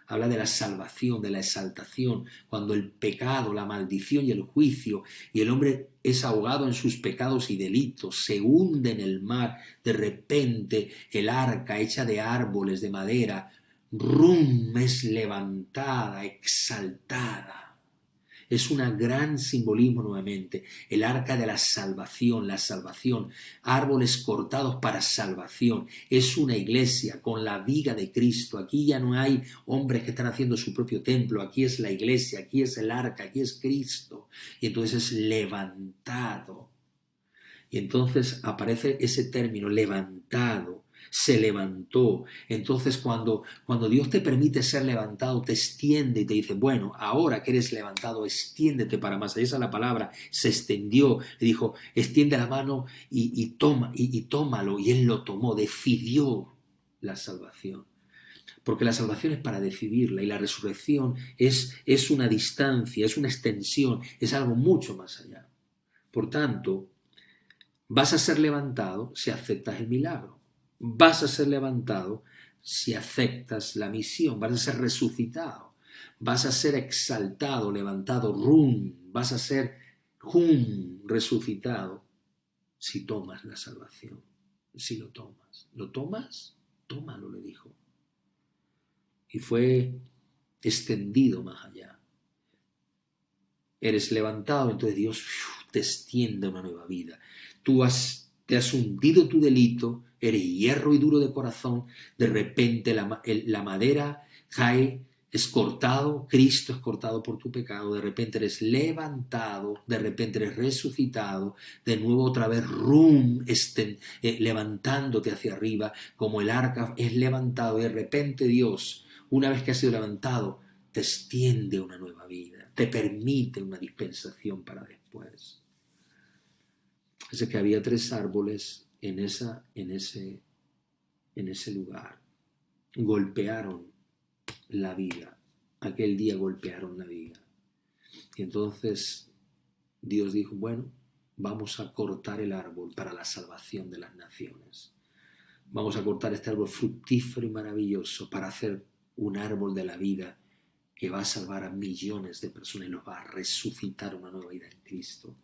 Habla de la salvación, de la exaltación, cuando el pecado, la maldición y el juicio, y el hombre es ahogado en sus pecados y delitos, se hunde en el mar, de repente el arca hecha de árboles, de madera, rum, es levantada, exaltada. Es un gran simbolismo nuevamente, el arca de la salvación, árboles cortados para salvación. Es una iglesia con la viga de Cristo. Aquí ya no hay hombres que están haciendo su propio templo, aquí es la iglesia, aquí es el arca, aquí es Cristo. Y entonces es levantado. Y entonces aparece ese término, levantado. Se levantó. Entonces cuando Dios te permite ser levantado, te extiende y te dice, bueno, ahora que eres levantado, extiéndete para más. Esa es la palabra, se extendió, le dijo, extiende la mano y tómalo. Y él lo tomó, decidió la salvación. Porque la salvación es para decidirla y la resurrección es una distancia, es una extensión, es algo mucho más allá. Por tanto, vas a ser levantado si aceptas el milagro. Vas a ser levantado si aceptas la misión, vas a ser resucitado, vas a ser exaltado, levantado, vas a ser resucitado si tomas la salvación, si lo tomas. ¿Lo tomas? Tómalo, le dijo. Y fue extendido más allá. Eres levantado, entonces Dios te extiende una nueva vida. Te has hundido tu delito, eres hierro y duro de corazón, de repente la madera cae, es cortado, Cristo es cortado por tu pecado, de repente eres levantado, de repente eres resucitado, de nuevo otra vez levantándote hacia arriba, como el arca es levantado, y de repente Dios, una vez que has sido levantado, te extiende una nueva vida, te permite una dispensación para después. Así que había 3 árboles en ese lugar. Golpearon la viga. Aquel día golpearon la viga. Y entonces Dios dijo, bueno, vamos a cortar el árbol para la salvación de las naciones. Vamos a cortar este árbol fructífero y maravilloso para hacer un árbol de la vida que va a salvar a millones de personas y los va a resucitar una nueva vida en Cristo.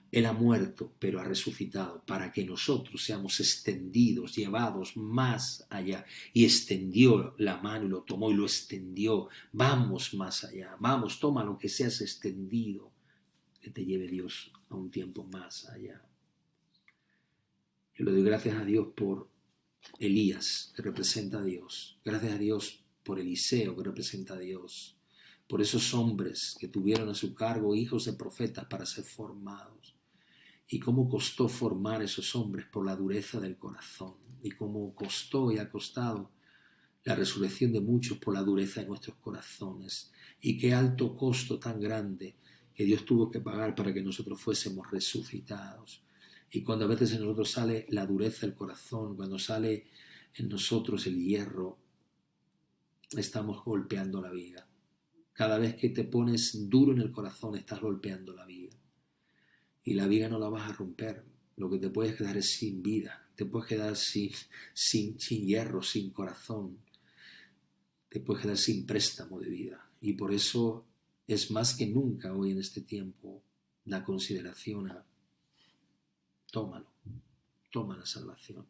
Él ha muerto, pero ha resucitado para que nosotros seamos extendidos, llevados más allá. Y extendió la mano y lo tomó y lo extendió. Vamos más allá. Vamos, toma lo que seas extendido. Que te lleve Dios a un tiempo más allá. Yo le doy gracias a Dios por Elías, que representa a Dios. Gracias a Dios por Eliseo, que representa a Dios. Por esos hombres que tuvieron a su cargo hijos de profetas para ser formados. Y cómo costó formar esos hombres por la dureza del corazón. Y cómo costó y ha costado la resurrección de muchos por la dureza de nuestros corazones. Y qué alto costo tan grande que Dios tuvo que pagar para que nosotros fuésemos resucitados. Y cuando a veces en nosotros sale la dureza del corazón, cuando sale en nosotros el hierro, estamos golpeando la viga. Cada vez que te pones duro en el corazón, estás golpeando la viga. Y la viga no la vas a romper. Lo que te puedes quedar es sin vida. Te puedes quedar sin hierro, sin corazón. Te puedes quedar sin préstamo de vida. Y por eso es más que nunca hoy en este tiempo la consideración a tómalo, toma la salvación.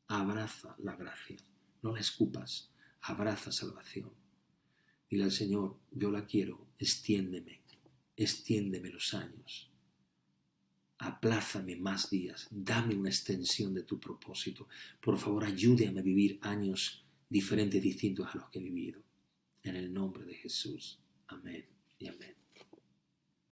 Abraza la gracia. No la escupas. Abraza salvación. Dile al Señor, yo la quiero, extiéndeme los años. Aplázame más días, dame una extensión de tu propósito. Por favor, ayúdame a vivir años diferentes, distintos a los que he vivido. En el nombre de Jesús. Amén y amén.